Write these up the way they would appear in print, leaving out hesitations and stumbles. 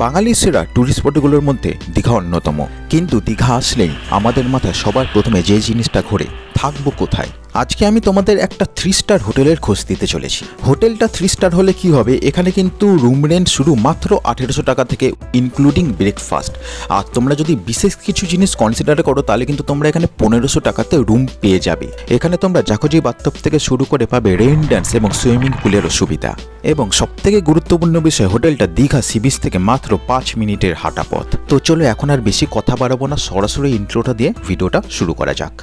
বাঙালির সেরা ট্যুরিস্ট স্পটগুলোর মধ্যে দীঘা অন্যতম। কিন্তু দীঘা আসলেই আমাদের মাথায় সবার প্রথমে যে জিনিসটা ঘোরে, থাকবো কোথায়। আজকে আমি তোমাদের একটা 3 স্টার হোটেলের খোঁজ দিতে চলেছি। হোটেলটা 3 স্টার হলে কি হবে, এখানে কিন্তু রুম রেন্ট শুরু মাত্র 1800 টাকা থেকে ইনক্লুডিং ব্রেকফাস্ট। আর তোমরা যদি বিশেষ কিছু জিনিস কনসিডার করো তাহলে কিন্তু তোমরা এখানে 1500 টাকাতে রুম পেয়ে যাবে। এখানে তোমরা জাকুজি বাথটব থেকে শুরু করে পাবে রেইন ড্যান্স এবং সুইমিং পুলেরও সুবিধা। এবং সবথেকে গুরুত্বপূর্ণ বিষয়, হোটেলটা দীঘা সি বিচ থেকে মাত্র 5 মিনিটের হাঁটা পথ। তো চলো এখন আর বেশি কথা বাড়াবো না, সরাসরি ইন্ট্রোটা দিয়ে ভিডিওটা শুরু করা যাক।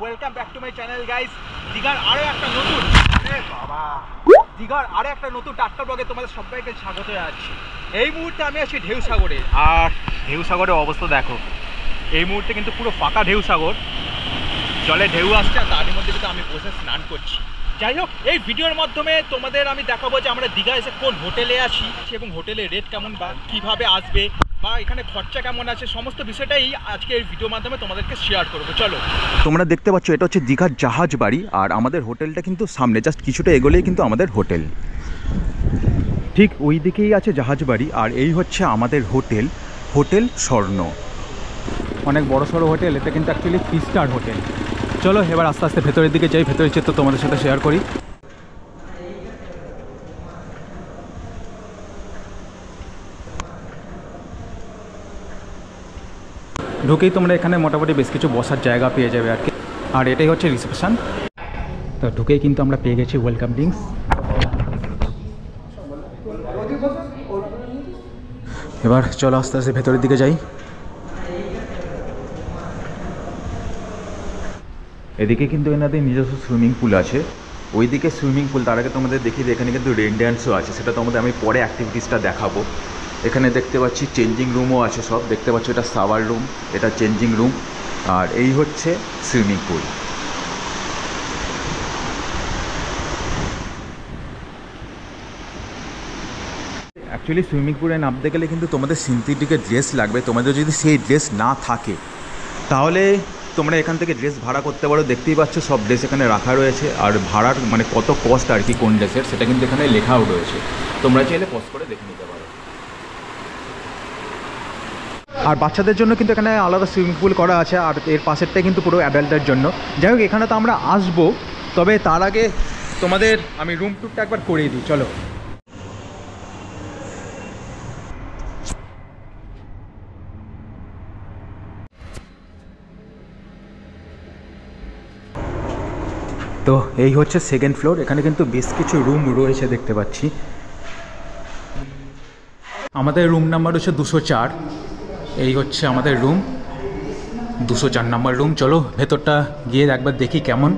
Welcome back to my channel guys. দীঘার আরো একটা নতুন টাটকা ব্লগে তোমাদের সবাইকে স্বাগত জানাচ্ছি। এই মুহূর্তে আমি আছি ঢেউ সাগরে, আর ঢেউ সাগরের অবস্থা দেখো। এই মুহূর্তে কিন্তু পুরো ফাঁকা ঢেউ সাগর, জলে ঢেউ আসছে, আর তারই মধ্যে কিন্তু আমি বসে স্নান করছি। যাই হোক, এই ভিডিওর মাধ্যমে তোমাদের আমি দেখাবো যে আমরা দীঘা এসে কোন হোটেলে আছি এবং হোটেলের রেট কেমন বা কীভাবে আসবে বা এখানে খরচা কেমন আছে, সমস্ত বিষয়টাই আজকে এই ভিডিওর মাধ্যমে তোমাদেরকে শেয়ার করবো। চলো, তোমরা দেখতে পাচ্ছ এটা হচ্ছে দীঘার জাহাজ বাড়ি, আর আমাদের হোটেলটা কিন্তু সামনে, জাস্ট কিছুটা এগোলেই কিন্তু আমাদের হোটেল। ঠিক ওই দিকেই আছে জাহাজ বাড়ি, আর এই হচ্ছে আমাদের হোটেল, হোটেল স্বর্ণ। অনেক বড় সড়ো হোটেল, এটা কিন্তু অ্যাকচুয়ালি 3 স্টার হোটেল। চলো এবার আস্তে আস্তে ভেতরের দিকে যাই, ভেতরের চিত্র তোমাদের সাথে শেয়ার করি। ঢুকেই তোমরা এখানে মোটামুটি বেশ কিছু বসার জায়গা পেয়ে যাবে আর কি। আর এটাই হচ্ছে রিসেপশন। তো ঢুকেই কিন্তু আমরা পেয়ে গেছি ওয়েলকাম ড্রিঙ্কস। এবার চলো আস্তে আস্তে ভেতরের দিকে যাই। এদিকে কিন্তু এনাদের নিজস্ব সুইমিং পুল আছে, ওইদিকে সুইমিং পুল। তার আগে তোমাদের দেখিয়ে দিই, এখানে কিন্তু রেইন ড্যান্সও আছে, সেটা তোমাদের আমি পরে অ্যাক্টিভিটিসটা দেখাবো। এখানে দেখতে পাচ্ছি চেঞ্জিং রুমও আছে সব, দেখতে পাচ্ছ এটা শাওয়ার রুম, এটা চেঞ্জিং রুম, আর এই হচ্ছে সুইমিং পুল। অ্যাকচুয়ালি সুইমিং পুলে নামতে গেলে কিন্তু তোমাদের সিনথেটিকের ড্রেস লাগবে। তোমাদের যদি সেই ড্রেস না থাকে তাহলে তোমরা এখান থেকে ড্রেস ভাড়া করতে পারো। দেখতেই পাচ্ছ সব ড্রেস এখানে রাখা রয়েছে, আর ভাড়ার মানে কত কস্ট আর কি কোন ড্রেসের সেটা কিন্তু এখানে লেখাও রয়েছে, তোমরা চাইলে পজ করে দেখে নিতে পারো। আর বাচ্চাদের জন্য কিন্তু এখানে আলাদা সুইমিং পুল করা আছে, আর এর পাশেরটাই কিন্তু পুরো অ্যাডাল্টের জন্য। যাই হোক, এখানে তো আমরা আসবো, তবে তার আগে তোমাদের আমি রুম ট্যুরটা একবার করিয়ে দিই। চলো। তো এই হচ্ছে সেকেন্ড ফ্লোর, এখানে কিন্তু বেশ কিছু রুম রয়েছে দেখতে পাচ্ছি। আমাদের রুম নাম্বার হচ্ছে 204। এই হচ্ছে আমাদের রুম, 204 নাম্বার রুম। চলো ভেতরটা গিয়ে একবার দেখি কেমন।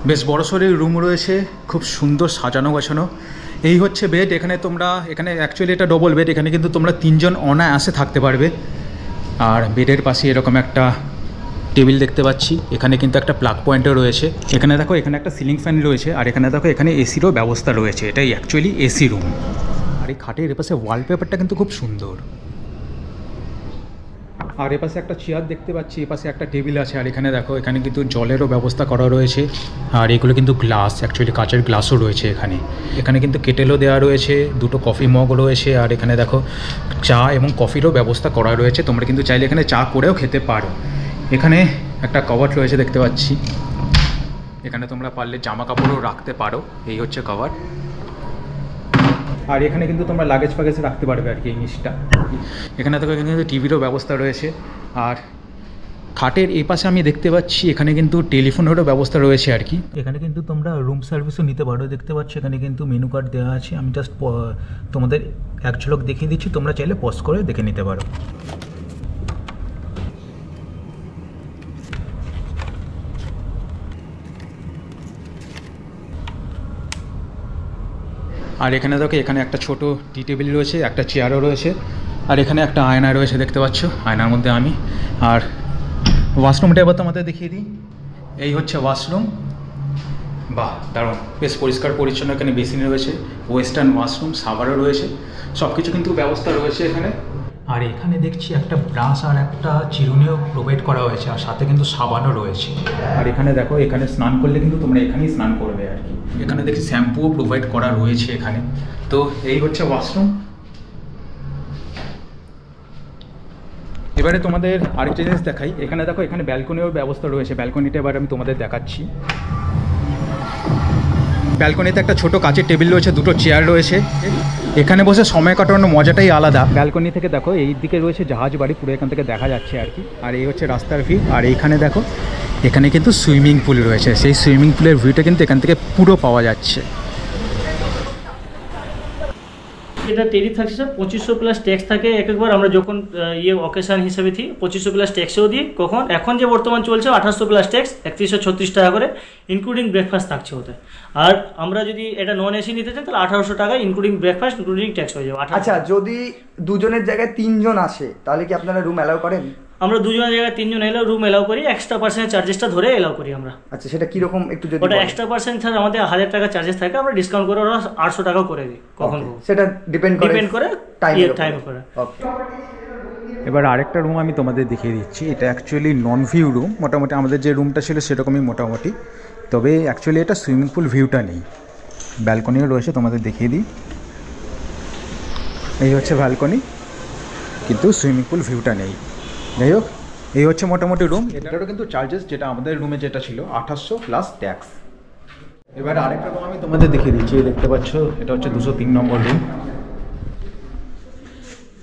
বেশ বড়সড় রুম রয়েছে, খুব সুন্দর সাজানো গোছানো। এই হচ্ছে বেড, এখানে অ্যাকচুয়ালি এটা ডবল বেড, এখানে কিন্তু তোমরা 3 জন অনায়াসে থাকতে পারবে। আর বেডের পাশে এরকম একটা টেবিল দেখতে পাচ্ছি, এখানে কিন্তু একটা প্লাগ পয়েন্টও রয়েছে। এখানে দেখো, এখানে একটা সিলিং ফ্যান রয়েছে, আর এখানে দেখো এখানে এসিরও ব্যবস্থা রয়েছে। এটাই অ্যাকচুয়ালি এসি রুম। আর এই খাটের এপাশে ওয়ালপেপারটা কিন্তু খুব সুন্দর। আর এপাশে একটা চেয়ার দেখতে পাচ্ছি, এপাশে একটা টেবিল আছে, আর এখানে দেখো এখানে কিন্তু জলেরও ব্যবস্থা করা রয়েছে। আর এগুলো কিন্তু গ্লাস, অ্যাকচুয়ালি কাচের গ্লাসও রয়েছে এখানে। এখানে কিন্তু কেটেলও দেওয়া রয়েছে, 2টো কফি মগ রয়েছে, আর এখানে দেখো চা এবং কফিরও ব্যবস্থা করা রয়েছে। তোমরা কিন্তু চাইলে এখানে চা করেও খেতে পারো। এখানে একটা কভার রয়েছে দেখতে পাচ্ছি, এখানে তোমরা পারলে জামা কাপড়ও রাখতে পারো। এই হচ্ছে কভার। আর এখানে কিন্তু তোমরা লাগেজ ফাগেজ রাখতে পারবে আর কি, এই জিনিসটা। এখানে তো কিন্তু টিভিরও ব্যবস্থা রয়েছে। আর খাটের এই পাশে আমি দেখতে পাচ্ছি এখানে কিন্তু টেলিফোনেরও ব্যবস্থা রয়েছে আর কি। এখানে কিন্তু তোমরা রুম সার্ভিসও নিতে পারো, দেখতে পাচ্ছ এখানে কিন্তু মেনু কার্ড দেওয়া আছে। আমি জাস্ট তোমাদের এক ঝলক দেখিয়ে দিচ্ছি, তোমরা চাইলে পজ করে দেখে নিতে পারো। আর এখানে দেখো, এখানে একটা ছোট টি টেবিল রয়েছে, একটা চেয়ারও রয়েছে, আর এখানে একটা আয়না রয়েছে দেখতে পাচ্ছ, আয়নার মধ্যে আমি। আর ওয়াশরুমটা এবার তোমাদের দেখিয়ে দিই। এই হচ্ছে ওয়াশরুম। বাহ, দারুণ, বেশ পরিষ্কার পরিচ্ছন্ন। এখানে বেসিন রয়েছে, ওয়েস্টার্ন ওয়াশরুম, শাওয়ারও রয়েছে, সব কিছু কিন্তু ব্যবস্থা রয়েছে এখানে। আর এখানে দেখছি একটা ব্রাশ আর একটা চিরুনিও প্রোভাইড করা হয়েছে, আর সাথে কিন্তু সাবানও রয়েছে। আর এখানে দেখো, এখানে স্নান করলে কিন্তু তোমরা এখানেই স্নান করবে আর কি। এখানে দেখছি শ্যাম্পুও প্রোভাইড করা রয়েছে এখানে। তো এই হচ্ছে ওয়াশরুম। এবারে তোমাদের আরেকটা জিনিস দেখাই। এখানে দেখো, এখানে ব্যালকনির ব্যবস্থা রয়েছে। ব্যালকনিটা এবার আমি তোমাদের দেখাচ্ছি। ব্যালকনিতে একটা ছোট কাচের টেবিল রয়েছে, দুটো চেয়ার রয়েছে। এখানে বসে সময় কাটানোর মজাটাই আলাদা। ব্যালকনি থেকে দেখো, এই দিকে রয়েছে জাহাজ বাড়ি, পুরো এখান থেকে দেখা যাচ্ছে আর কি। আর এই হচ্ছে রাস্তার ভিউ। আর এইখানে দেখো, এখানে কিন্তু সুইমিং পুল রয়েছে। সেই সুইমিং পুলের ভিউটা কিন্তু এখান থেকে পুরো পাওয়া যাচ্ছে। এটা টেরি থাকছে স্যার 2500 প্লাস ট্যাক্স থাকে একবার। আমরা যখন অকেশন হিসেবে থি 2500 প্লাস ট্যাক্সও দিই। কখন এখন যে বর্তমান চলছে 2800 প্লাস ট্যাক্স 3136 টাকা করে, ইনক্লুডিং ব্রেকফাস্ট থাকছে ওতে। আর আমরা যদি এটা নন এসি নিতে চাই তাহলে 1800 টাকা ইনক্লুডিং ব্রেকফাস্ট ইনক্লুডিং ট্যাক্স হয়ে যাবে। আচ্ছা, যদি দুজনের জায়গায় 3 জন আসে তাহলে কি আপনারা রুম অ্যালাউ করেন? আমরা দুজনের জায়গায় 3 জন এলেও রুম এলাও করি, এক্সট্রা পার্সেন্ট চার্জেসটা ধরে এলাও করি আমরা। আচ্ছা, সেটা কিরকম একটু যদি ওটা এক্সট্রা পার্সেন্ট ছাড়া আমাদের 1000 টাকা চার্জেস থাকে, আমরা ডিসকাউন্ট করে ওরা 800 টাকা করে দিই কখন। সেটা ডিপেন্ড করে টাইম করে। ওকে। এবার আরেকটা রুম আমি তোমাদের দেখিয়ে দিচ্ছি। এটা অ্যাকচুয়ালি নন ভিউ রুম। মোটামুটি আমাদের যে রুমটা ছিল সেরকমই মোটামুটি, তবে অ্যাকচুয়ালি এটা সুইমিং পুল ভিউটা নেই। ব্যালকনিও রয়েছে, তোমাদের দেখিয়ে দিই। এই হচ্ছে ব্যালকনি, কিন্তু সুইমিং পুল ভিউটা নেই। যাই হোক, এই হচ্ছে মোটামুটি রুম। এটারও কিন্তু চার্জেস, যেটা আমাদের রুমে যেটা ছিল 2800 প্লাস ট্যাক্স। এবার আরেকটা রুম আমি তোমাদের দেখিয়ে দিচ্ছি। দেখতে পাচ্ছ, এটা হচ্ছে 203 নম্বর রুম।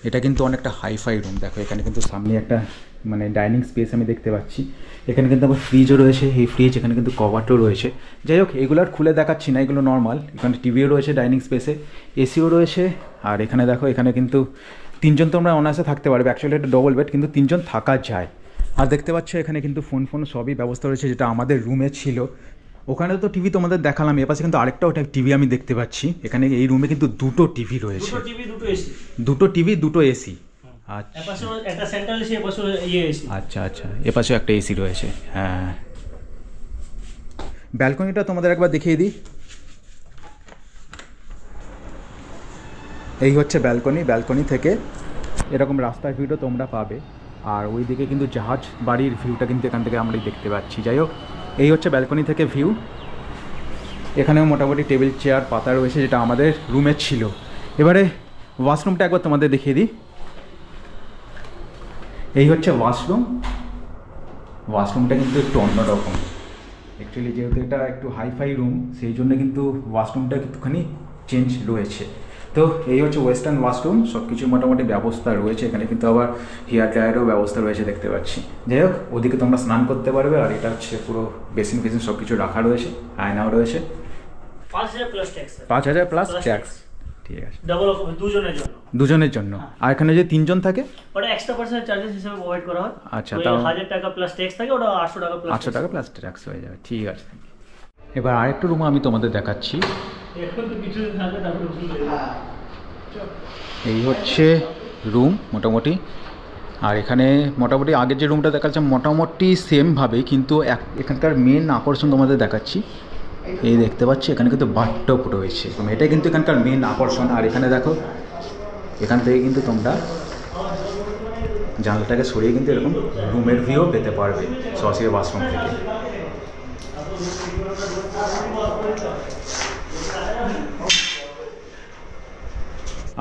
এটা কিন্তু অনেকটা হাইফাই রুম। দেখো, এখানে কিন্তু সামনে একটা মানে ডাইনিং স্পেস আমি দেখতে পাচ্ছি। এখানে কিন্তু আবার ফ্রিজও রয়েছে, এই ফ্রিজ। এখানে কিন্তু কভারটাও রয়েছে। যাই হোক, এগুলো আর খুলে দেখাচ্ছি না, এগুলো নর্মাল। এখানে টিভিও রয়েছে ডাইনিং স্পেসে, এসিও রয়েছে। আর এখানে দেখো, এখানে কিন্তু 3 জন তোমরা অনায়াসে থাকতে পারবে। অ্যাকচুয়ালি এটা ডবল বেড, কিন্তু 3 জন থাকা যায়। আর দেখতে পাচ্ছ, এখানে কিন্তু ফোন সবই ব্যবস্থা রয়েছে, যেটা আমাদের রুমে ছিল। ওখানে তো টিভি তোমাদের দেখালাম, এপাশে কিন্তু আরেকটা ওটা টিভি আমি দেখতে পাচ্ছি। এখানে এই রুমে কিন্তু দুটো টিভি রয়েছে, দুটো টিভি দুটো এসি। দুটো টিভি দুটো এসি। আচ্ছা এপাশে একটা সেন্ট্রাল এসি, এপাশে এসি। আচ্ছা আচ্ছা, এপাশেও একটা এসি রয়েছে। হ্যাঁ, ব্যালকনিটা তোমাদের একবার দেখিয়ে দিই। এই হচ্ছে ব্যালকনি। ব্যালকনি থেকে এরকম রাস্তার ভিউটা তোমরা পাবে। আর ওইদিকে কিন্তু জাহাজ বাড়ির ভিউটা কিন্তু এখান থেকে আমরাই দেখতে পাচ্ছি। যাই হোক, এই হচ্ছে ব্যালকনি থেকে ভিউ। এখানেও মোটামুটি টেবিল চেয়ার পাতা রয়েছে, যেটা আমাদের রুমে ছিল। এবারে ওয়াশরুমটা একবার তোমাদের দেখিয়ে দিই। এই হচ্ছে ওয়াশরুম। ওয়াশরুমটা কিন্তু একটু অন্যরকম। অ্যাকচুয়ালি যেহেতু এটা একটু হাইফাই রুম, সেই জন্য কিন্তু ওয়াশরুমটা একটুখানি চেঞ্জ রয়েছে। তো এই হচ্ছে ওয়েস্টার্ন ওয়াশরুম। সব কিছু মোটামুটি ব্যবস্থা রয়েছে। এখানে কিন্তু আবার হেয়ার ড্রায়ারও ব্যবস্থা রয়েছে দেখতে পাচ্ছি। যাই হোক, ওদিকে তোমরা স্নান করতে পারবে। আর এটা হচ্ছে পুরো বেসিন ফেসিন সব কিছু রাখা রয়েছে, আয়নাও রয়েছে। 5000 প্লাস ট্যাক্স। 5000 প্লাস ট্যাক্স, ঠিক আছে। ডাবল দুজনের জন্য। দুজনের জন্য। আর এখানে যে 3 জন থাকে, ওটা এক্সট্রা পার্সেন্ট চার্জেস হিসেবে প্রোভাইড করা হয়। আচ্ছা, তাও 1000 টাকা প্লাস ট্যাক্স থাকে, ওটা 800 টাকা প্লাস 800 টাকা প্লাস ট্যাক্স হয়ে যাবে, ঠিক আছে। এবার আরেকটা রুম আমি তোমাদের দেখাচ্ছি। এখন তো কিছু থাকে, তারপরে এই হচ্ছে রুম মোটামুটি। আর এখানে মোটামুটি আগের যে রুমটা দেখাচ্ছে মোটামুটি সেমভাবেই, কিন্তু এখানকার মেন আকর্ষণ তোমাদের দেখাচ্ছি। এই দেখতে পাচ্ছি, এখানে কিন্তু বাথটব রয়েছে, এটাই কিন্তু এখানকার মেন আকর্ষণ। আর এখানে দেখো, এখান থেকে কিন্তু তোমরা জানলাটাকে সরিয়ে কিন্তু এরকম রুমের ভিউ পেতে পারবে সরাসরি ওয়াশরুম থেকে।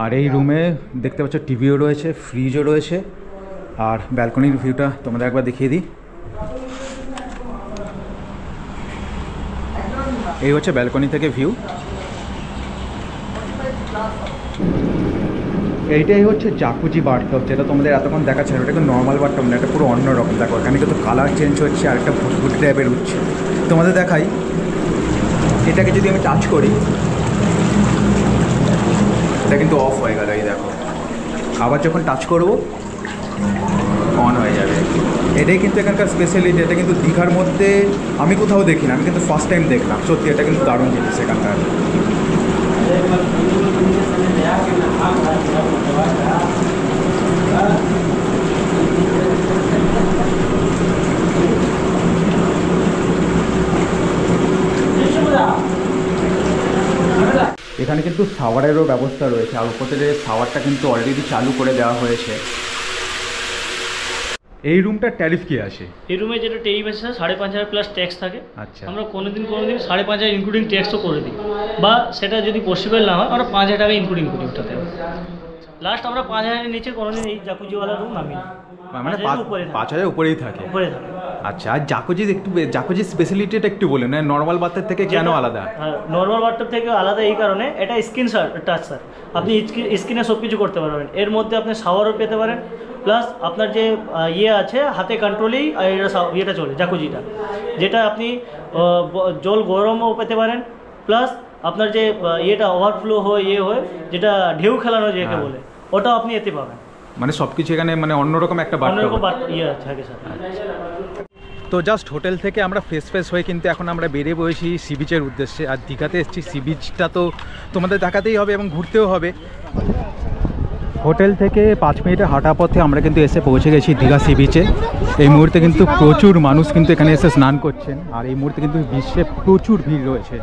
আর এই রুমে দেখতে পাচ্ছ টিভিও রয়েছে, ফ্রিজও রয়েছে। আর ব্যালকনির ভিউটা তোমাদের একবার দেখিয়ে দিই। এই হচ্ছে ব্যালকনি থেকে ভিউ। এইটাই হচ্ছে জাকুজি বাথটব, যেটা তোমাদের এতক্ষণ দেখাচ্ছে। ওটা কিন্তু নর্মাল বাথটব না, এটা পুরো অন্যরকম। দেখো, এখানে কিন্তু কালার চেঞ্জ হচ্ছে, আর একটা ভুটভুটি টাইপের উঠছে। তোমাদের দেখাই, এটাকে যদি আমি টাচ করি, এটা কিন্তু অফ হয়ে গেল। এই দেখো, আবার যখন টাচ করব অন হয়ে যাবে। এটাই কিন্তু এখানকার স্পেশালিটি। এটা কিন্তু দীঘার মধ্যে আমি কোথাও দেখি না, আমি কিন্তু ফার্স্ট টাইম দেখলাম। সত্যি এটা কিন্তু দারুণ জিনিস এখানকার। এখানে কিন্তু শাওয়ারেরও ব্যবস্থা রয়েছে, আর উপরে শাওয়ারটা কিন্তু অলরেডি চালু করে দেওয়া হয়েছে। এই রুমটার ট্যারিফ কি আছে? এই রুমে যেটা টেরিফ আছে 5,500 প্লাস ট্যাক্স থাকে। আচ্ছা, আমরা কোনোদিন 5,500 ইনক্লুডিং ট্যাক্সও করে দিই, বা সেটা যদি পসিবল না হয় আমরা 5,000 টাকা ইনক্লুডিং করি ওটাতে। লাস্ট আমরা 5,000-এর নিচে কোনোদিন এই জাকুজিওয়ালা রুম নামি, মানে 5,000 উপরেই থাকে। উপরে থাকে। আচ্ছা, আর জাকুজির স্পেশালিটিটা একটু বলেন, মানে নর্মাল বাথের থেকে কেন আলাদা? নর্মাল বাথটব থেকে আলাদা এই কারণে, এটা স্কিন টাচ স্যার, আপনি স্কিনে সব কিছু করতে পারবেন। এর মধ্যে আপনি শাওয়ারও পেতে পারেন, প্লাস আপনার যে ইয়ে আছে হাতে কন্ট্রোলেই ইয়েটা চলে জাকুজিটা, যেটা আপনি জল গরমও পেতে পারেন, প্লাস আপনার যে ইয়েটা ওভারফ্লো হয় হয় যেটা ঢেউ খেলানো যেকে বলে, ওটাও আপনি এতে পাবেন। মানে সব কিছু এখানে মানে অন্যরকম একটা ইয়ে থাকে স্যার। তো জাস্ট হোটেল থেকে আমরা ফ্রেশ হয়ে কিন্তু এখন আমরা বেরিয়ে পড়েছি সি বিচের উদ্দেশ্যে। আর দীঘাতে এসেছি, সি বিচটা তো তোমাদের দেখাতেই হবে এবং ঘুরতেও হবে। হোটেল থেকে 5 মিনিটের হাঁটা পথে আমরা কিন্তু এসে পৌঁছে গেছি দীঘা সি বিচে। এই মুহূর্তে কিন্তু প্রচুর মানুষ কিন্তু এখানে এসে স্নান করছেন, আর এই মুহূর্তে কিন্তু বিশ্বে প্রচুর ভিড় রয়েছে।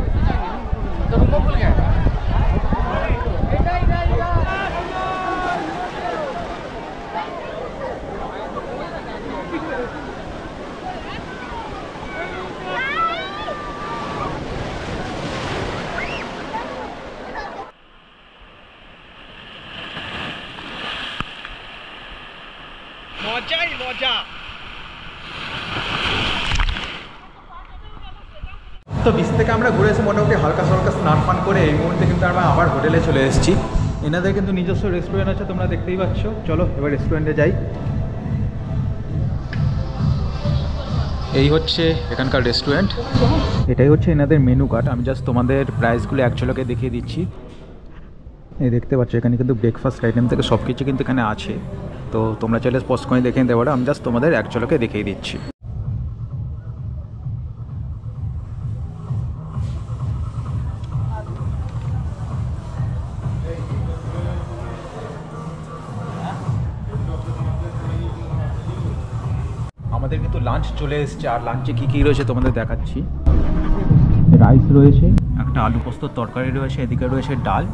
মজাই মজা। তো বিচ থেকে আমরা ঘুরে এসে মোটামুটি হালকা স্নান পান করে এই মুহূর্তে কিন্তু আমরা আবার হোটেলে চলে এসেছি। এনাদের কিন্তু নিজস্ব রেস্টুরেন্ট আছে, তোমরা দেখতেই পাচ্ছ। চলো এবার রেস্টুরেন্টে যাই। এই হচ্ছে এখানকার রেস্টুরেন্ট, এটাই হচ্ছে এনাদের মেনু কার্ড। আমি জাস্ট তোমাদের প্রাইসগুলো এক ঝলকে দেখিয়ে দিচ্ছি। এই দেখতে পাচ্ছ এখানে কিন্তু ব্রেকফাস্ট আইটেম থেকে সব কিছু কিন্তু এখানে আছে, তো তোমরা চাইলে পজ করে দেখে নিতে পারো। আমি জাস্ট তোমাদের এক ঝলকে দেখিয়ে দিচ্ছি। আমাদের কিন্তু লাঞ্চ চলে এসেছে, আর লাঞ্চে কী কী রয়েছে তোমাদের দেখাচ্ছি। রাইস রয়েছে, একটা আলু পোস্তর তরকারি রয়েছে, এদিকে রয়েছে ডাল,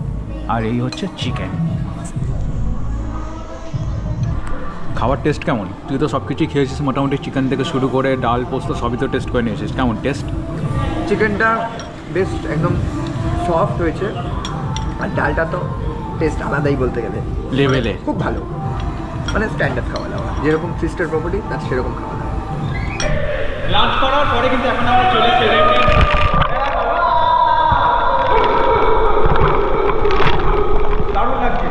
আর এই হচ্ছে চিকেন। খাবার টেস্ট কেমন? তুই তো সব কিছুই খেয়েছিস মোটামুটি, চিকেন থেকে শুরু করে ডাল পোস্ত সবই তো টেস্ট করে নিয়েছিস, কেমন টেস্ট? চিকেনটা বেশ একদম সফট হয়েছে, আর ডালটা তো টেস্ট আলাদাই বলতে গেলে, লেভেলে খুব ভালো, মানে স্ট্যান্ডার্ড খাওয়া দাওয়া, যেরকম সিস্টার প্রপার্টি তার সেরকম খাওয়া দাওয়া। লাঞ্চ করার পরে কিন্তু এখন আমরা চলে এসেছি দারুণ লাগছে।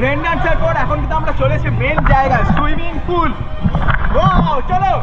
রেন ডান্সের পর এখন কিন্তু আমরা চলে এসেছি মেন জায়গায়, সুইমিং পুল। ওয়াও, চলো।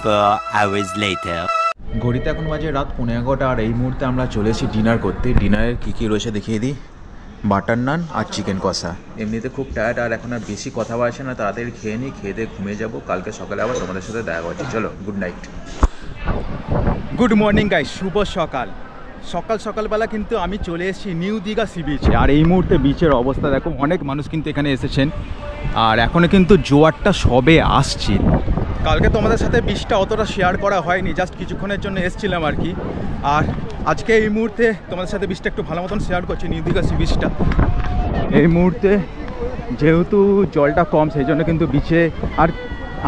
4 hours later. ঘড়িতে এখন বাজে রাত 11:15 আর এই মুহূর্তে আমরা চলে এসেছি ডিনার করতে। ডিনারের কী কী রয়েছে দেখিয়ে দিই। বাটার নান আর চিকেন কষা। এমনিতে খুব টায়ার্ড আর এখন আর বেশি কথা বলছে না, তাড়াতাড়ি খেয়ে নিই, খেয়ে দিয়ে ঘুমিয়ে যাবো। কালকে সকালে আবার তোমাদের সাথে দেখা করছি। চলো, good night. Good morning guys, শুভ সকাল। সকালবেলা কিন্তু আমি চলে এসেছি নিউ দীঘা সি বিচে। আর এই মুহূর্তে বিচের অবস্থা দেখো, অনেক মানুষ কিন্তু এখানে এসেছেন আর এখনও কিন্তু জোয়ারটা সবে আসছে। কালকে তোমাদের সাথে বিচটা অতটা শেয়ার করা হয়নি, জাস্ট কিছুক্ষণের জন্য এসেছিলাম আর কি। আর আজকে এই মুহূর্তে তোমাদের সাথে বিচটা একটু ভালো মতন শেয়ার করছি, নিউ দীঘা সি বিচটা। এই মুহূর্তে যেহেতু জলটা কম, সেই জন্য কিন্তু বিচে আর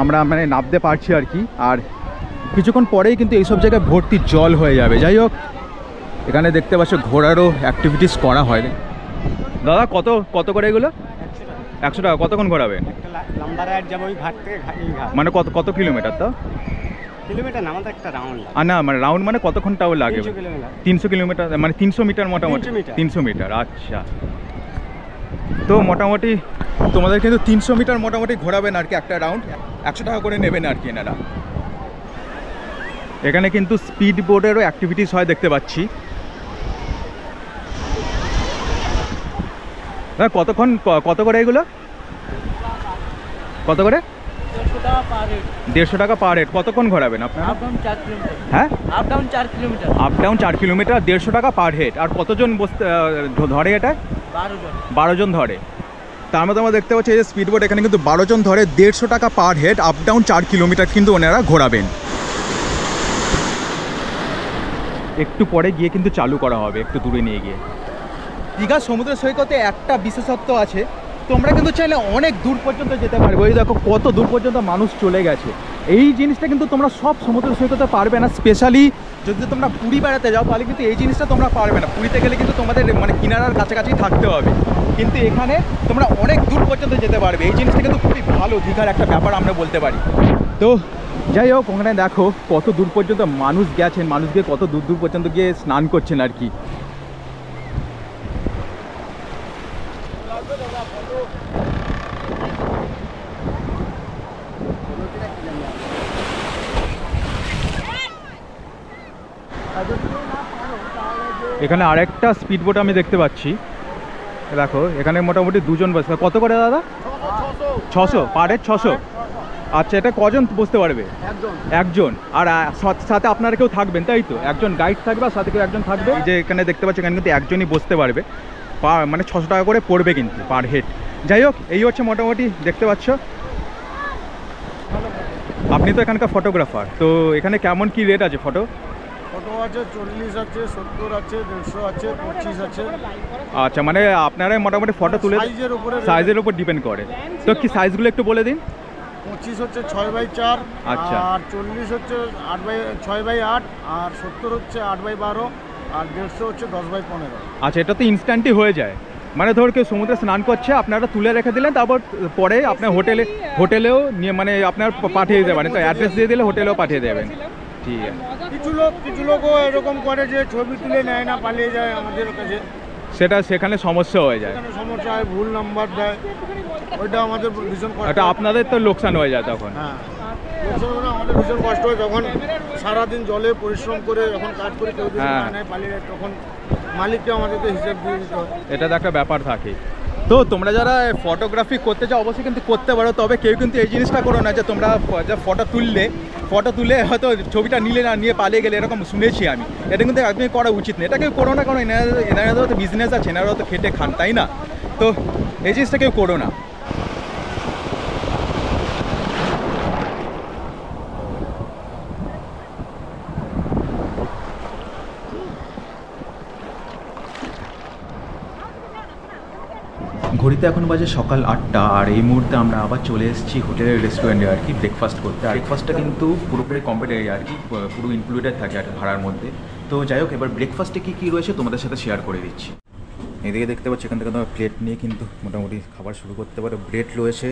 আমরা মানে নামতে পারছি আর কি। আর কিছুক্ষণ পরেই কিন্তু এইসব জায়গায় ভর্তি জল হয়ে যাবে। যাই হোক, এখানে দেখতে পাচ্ছ ঘোরারও অ্যাক্টিভিটিস করা হয়। দাদা কত করে এগুলো? 100 টাকা। কতক্ষণ ঘোরাবেন? মানে কত কিলোমিটার? তো কিলোমিটার না, আমাদের একটা রাউন্ড আর না মানে রাউন্ড মানে কতক্ষণ তাও লাগে? 300 কিলোমিটার, মানে 300 মিটার মোটামুটি। 300 মিটার, আচ্ছা। তো মোটামুটি তোমাদের কিন্তু 300 মিটার মোটামুটি ঘোরাবেন আর কি একটা রাউন্ড। 100 টাকা করে নেবেন আর কি এনারা। এখানে কিন্তু স্পিড বোটেরও অ্যাক্টিভিটিস হয় দেখতে পাচ্ছি। কত করে এগুলো? কত করে? 150 টাকা পার হেড। কতক্ষণ ঘোরাবেন আপনারা? হ্যাঁ, আপ ডাউন 4 কিলোমিটার, 150 টাকা পার হেড। আর কতজন ধরে এটা? 12 জন ধরে। তার মধ্যে আমরা দেখতে পাচ্ছি এই যে স্পিড বোট, এখানে কিন্তু 12 জন ধরে, 150 টাকা per head, up down 4 kilometre কিন্তু ওনারা ঘোরাবেন। একটু পরে গিয়ে কিন্তু চালু করা হবে, একটু দূরে নিয়ে গিয়ে। দীঘা সমুদ্র সৈকতে একটা বিশেষত্ব আছে, তোমরা কিন্তু চাইলে অনেক দূর পর্যন্ত যেতে পারবে। ওই দেখো কত দূর পর্যন্ত মানুষ চলে গেছে। এই জিনিসটা কিন্তু তোমরা সব সমুদ্র সৈকতে পারবে না। স্পেশালি যদি তোমরা পুরী বেড়াতে যাও তাহলে কিন্তু এই জিনিসটা তোমরা পারবে না। পুরীতে গেলে কিন্তু তোমাদের মানে কিনারার কাছাকাছি থাকতে হবে, কিন্তু এখানে তোমরা অনেক দূর পর্যন্ত যেতে পারবে। এই জিনিসটা কিন্তু খুবই ভালো দীঘার একটা ব্যাপার আমরা বলতে পারি। তো যাই হোক, ওখানে দেখো কত দূর পর্যন্ত মানুষ গেছেন, মানুষ গিয়ে কত দূর পর্যন্ত গিয়ে স্নান করছেন আর কি। এখানে আরেকটা স্পিড বোট আমি দেখতে পাচ্ছি, দেখো এখানে মোটামুটি 2 জন বসবে। কত করে দাদা? 600 পার হেড। 600, আচ্ছা। এটা কজন বসতে পারবে? একজন। আর সাথে আপনারা কেউ থাকবেন তাই তো? একজন গাইড থাকবে আর সাথে কেউ একজন থাকবে। এই যে এখানে দেখতে পাচ্ছি, এখানে কিন্তু একজনই বসতে পারবে। মানে 600 টাকা করে পড়বে কিন্তু পার হেড। যাই হোক, এই হচ্ছে মোটামুটি দেখতে পাচ্ছ। আপনি তো এখানকার ফটোগ্রাফার, তো এখানে কেমন কি রেট আছে? ফটো আছে 40 আছে, 70 আছে, 150 আছে, 25 আছে। আচ্ছা, মানে আপনারা মোটামুটি ফটো তুলে সাইজের উপর ডিপেন্ড করে। তো কি সাইজগুলো একটু বলে দিন। 25 হচ্ছে 6x4, আচ্ছা। আর 40 হচ্ছে 6x8, আর 70 হচ্ছে 8x12, আর 150 হচ্ছে 10x15। আচ্ছা, এটা তো ইনস্ট্যান্টই হয়ে যায়। মানে ধর কেউ সমুদ্রে স্নান করছে, আপনারা তুলে রেখে দিলেন, তারপর পরে আপনার হোটেলেও নিয়ে মানে আপনার পাঠিয়ে দেবেন। তো অ্যাড্রেস দিয়ে দিলে হোটেলেও পাঠিয়ে দেবেন। ঠিক আছে। কিছু লোকও এরকম করে যে ছবি তুলে নেয় না, পালিয়ে যায় আমাদের কাছে। সেখানে সমস্যা হয়ে যায়, সমস্যা হয়, ভুল নাম্বার দেয়, ওইটা আমাদের ভীষণ কষ্ট। এটা আপনাদের তো লোকসান হয়ে যায় তখন। হ্যাঁ, আমাদের ভীষণ কষ্ট হয় যখন সারাদিন জলে পরিশ্রম করে যখন কাজ করি, কেউ যদি নেয় পালিয়ে যায়, তখন মালিককে আমাদেরকে হিসেব দিয়ে দিতে হয়। এটা তো একটা ব্যাপার থাকে। তো তোমরা যারা ফটোগ্রাফি করতে চাও অবশ্যই কিন্তু করতে পারো, তবে কেউ কিন্তু এই জিনিসটা করো না যে তোমরা যা ফটো তুলে হয়তো ছবিটা নিলে না, নিয়ে পালিয়ে গেলে, এরকম শুনেছি আমি। এটা কিন্তু একদমই করা উচিত না। এটা কেউ করো না, কারণ এনারা তো বিজনেস আছে, এনারাও তো খেটে খান, তাই না? তো এই জিনিসটা কেউ করো না। ঘড়িতে এখন বাজে সকাল 8টা আর এই মুহূর্তে আমরা আবার চলে এসেছি হোটেলের রেস্টুরেন্টে আর কি ব্রেকফাস্ট করতে। আর ব্রেকফাস্টটা কিন্তু পুরোপুরি কমপ্লিট আর কি, পুরো ইনক্লুডেড থাকে আর ভাড়ার মধ্যে। তো যাই হোক, এবার ব্রেকফাস্টে কী রয়েছে তোমাদের সাথে শেয়ার করে দিচ্ছি। এদিকে দেখতে পাচ্ছি এখান থেকে তোমরা প্লেট নিয়ে কিন্তু মোটামুটি খাবার শুরু করতে পারো। ব্রেড রয়েছে,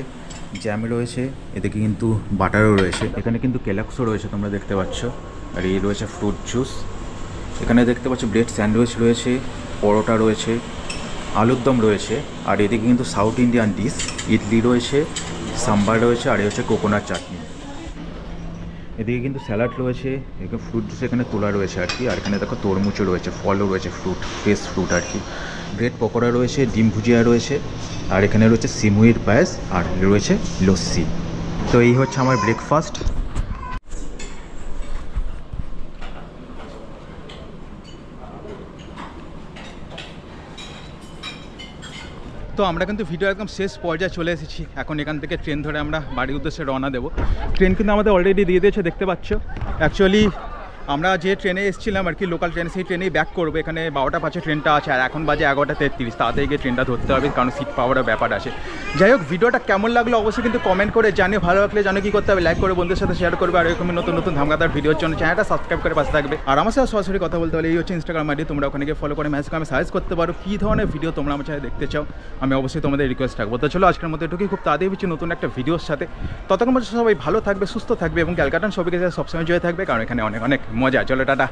জ্যাম রয়েছে, এদিকে কিন্তু বাটারও রয়েছে, এখানে কিন্তু কেলক্সও রয়েছে তোমরা দেখতে পাচ্ছ, আর এই রয়েছে ফ্রুট জুস। এখানে দেখতে পাচ্ছ ব্রেড স্যান্ডউইচ রয়েছে, পরোটা রয়েছে, আলুর দম রয়েছে, আর এদিকে কিন্তু সাউথ ইন্ডিয়ান ডিশ, ইডলি রয়েছে, সাম্বার রয়েছে, আর এই হচ্ছে কোকোনাট চাটনি। এদিকে কিন্তু স্যালাড রয়েছে, এখানে ফ্রুট জুস এখানে তোলা রয়েছে আর কি, আর এখানে দেখো তরমুজও রয়েছে, ফলও রয়েছে, ফ্রুট, ফ্রেশ ফ্রুট আর কি। ব্রেড পকোড়া রয়েছে, ডিম ভুজিয়া রয়েছে, আর এখানে রয়েছে সিমুইর পায়েস, আর রয়েছে লস্যি। তো এই হচ্ছে আমার ব্রেকফাস্ট। তো আমরা কিন্তু ভিডিও একদম শেষ পর্যায়ে চলে এসেছি। এখন এখান থেকে ট্রেন ধরে আমরা বাড়ির উদ্দেশ্যে রওনা দেবো। ট্রেন কিন্তু আমাদের অলরেডি দিয়ে দিয়েছে, দেখতে পাচ্ছ। অ্যাকচুয়ালি আমরা যে ট্রেনে এসেছিলাম আর কি, লোকাল ট্রেন, সেই ট্রেনেই ব্যাক করবো। এখানে 12টা 5 ট্রেনটা আছে, আর এখন বাজে 11:33। তাড়াতাড়ি গিয়ে ট্রেনটা ধরতে হবে, কারণ সিট পাওয়ারও ব্যাপার আছে। যাই হোক, ভিডিওটা কেমন লাগলো অবশ্যই কিন্তু কমেন্ট করে জানিয়ে, ভালো লাগলে জানো কী করতে হবে, লাইক করে বন্ধুদের সাথে শেয়ার করবে, আর এরকম নতুন নতুন ধামাকাদার ভিডিওর জন্য চ্যানেলটা সাবস্ক্রাইব করে পাশে থাকবে। আর আমার সাথে সরাসরি কথা বলতে হলে এই হচ্ছে ইনস্টাগ্রাম আইডি, তোমরা ওখানে গিয়ে ফলো করে মেসেজ আমি সাজেস্ট করতে পারো কী ধরনের ভিডিও তোমরা আমার চ্যানেলে দেখতে চাও। আমি অবশ্যই তোমাদের রিকোয়েস্ট রাখবো। তো চলো আজকের মতো এটুকুই, খুব তাড়াতাড়ি হচ্ছে নতুন একটা ভিডিওর সাথে। ততক্ষণ পর্যন্ত সবাই ভালো থাকবে, সুস্থ থাকবে, এবং ক্যালকাটা সবিকে সবসময় জয় থাকবে, কারণ এখানে অনেক অনেক মজা। চলো টাটা।